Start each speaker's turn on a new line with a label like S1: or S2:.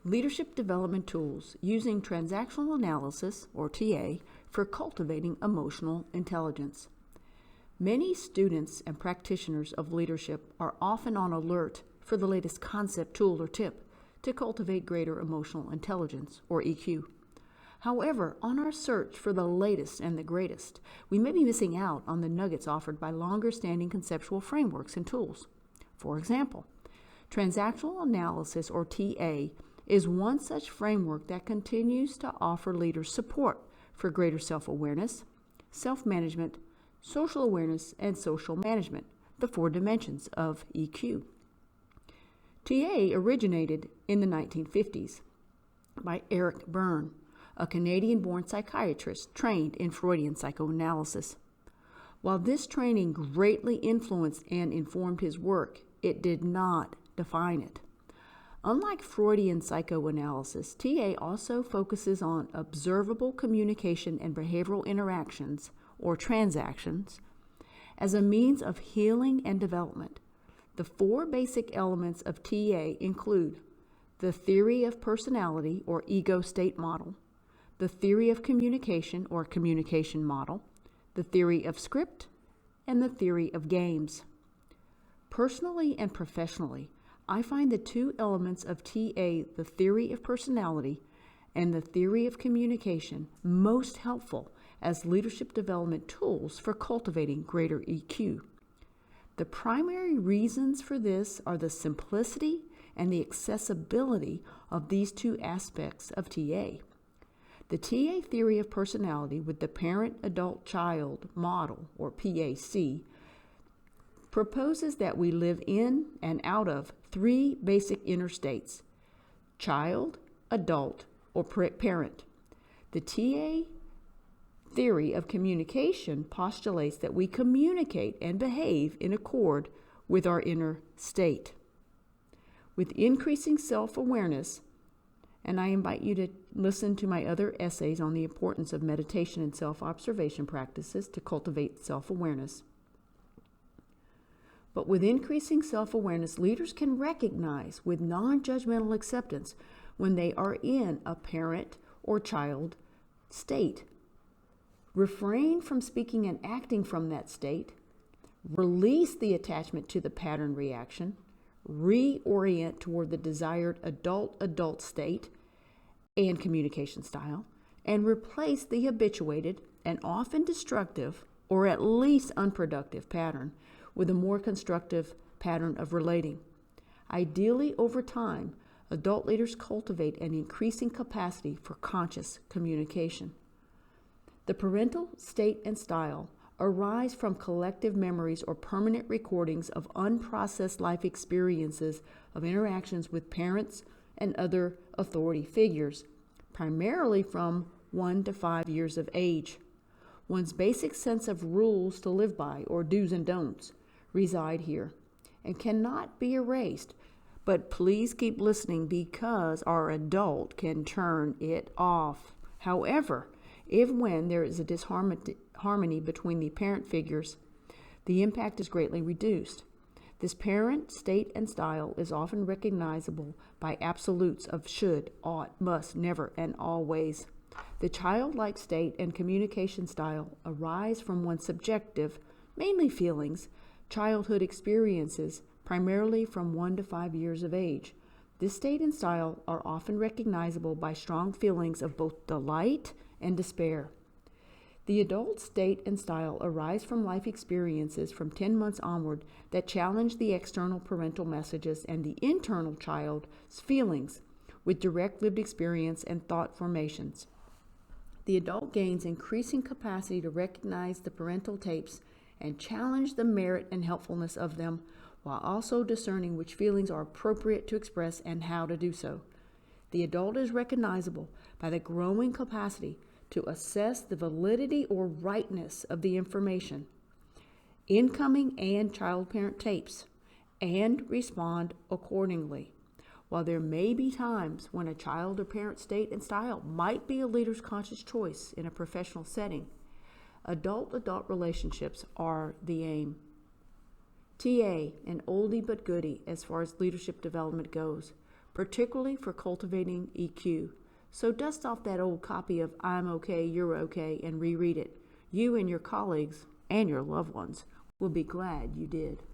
S1: Leadership development tools using transactional analysis, or TA, for cultivating emotional intelligence. Many students and practitioners of leadership are often on alert for the latest concept, tool, or tip to cultivate greater emotional intelligence, or EQ. However, on our search for the latest and the greatest, we may be missing out on the nuggets offered by longer-standing conceptual frameworks and tools. For example, transactional analysis, or TA, is one such framework that continues to offer leaders support for greater self-awareness, self-management, social awareness, and social management, the 4 dimensions of EQ. TA originated in the 1950s by Eric Berne, a Canadian-born psychiatrist trained in Freudian psychoanalysis. While this training greatly influenced and informed his work, it did not define it. Unlike Freudian psychoanalysis, TA also focuses on observable communication and behavioral interactions, or transactions, as a means of healing and development. The 4 basic elements of TA include the theory of personality, or ego state model, the theory of communication, or communication model, the theory of script, and the theory of games. Personally and professionally, I find the 2 elements of TA, the theory of personality and the theory of communication, most helpful as leadership development tools for cultivating greater EQ. The primary reasons for this are the simplicity and the accessibility of these 2 aspects of TA. The TA theory of personality with the parent-adult-child model, or PAC, proposes that we live in and out of 3 basic inner states: child, adult, or parent. The TA theory of communication postulates that we communicate and behave in accord with our inner state. With increasing self-awareness, and I invite you to listen to my other essays on the importance of meditation and self-observation practices to cultivate self-awareness. But with increasing self-awareness, leaders can recognize with non-judgmental acceptance when they are in a parent or child state. Refrain from speaking and acting from that state. Release the attachment to the pattern reaction. Reorient toward the desired adult state and communication style, and replace the habituated and often destructive, or at least unproductive, pattern with a more constructive pattern of relating. Ideally, over time, adult leaders cultivate an increasing capacity for conscious communication. The parental state and style arise from collective memories or permanent recordings of unprocessed life experiences of interactions with parents and other authority figures, primarily from 1 to 5 years of age. One's basic sense of rules to live by, or do's and don'ts, reside here and cannot be erased. But please keep listening, because our adult can turn it off. However, when there is a disharmony between the parent figures, the impact is greatly reduced. This parent state and style is often recognizable by absolutes of should, ought, must, never, and always. The childlike state and communication style arise from one's subjective, mainly feelings, childhood experiences, primarily from 1 to 5 years of age. This state and style are often recognizable by strong feelings of both delight and despair. The adult state and style arise from life experiences from 10 months onward that challenge the external parental messages and the internal child's feelings with direct lived experience and thought formations. The adult gains increasing capacity to recognize the parental tapes and challenge the merit and helpfulness of them, while also discerning which feelings are appropriate to express and how to do so. The adult is recognizable by the growing capacity to assess the validity or rightness of the information, incoming and child-parent tapes, and respond accordingly. While there may be times when a child or parent state and style might be a leader's conscious choice in a professional setting, adult-adult relationships are the aim. TA, an oldie but goodie as far as leadership development goes, particularly for cultivating EQ. So dust off that old copy of I'm Okay, You're Okay and reread it. You and your colleagues and your loved ones will be glad you did.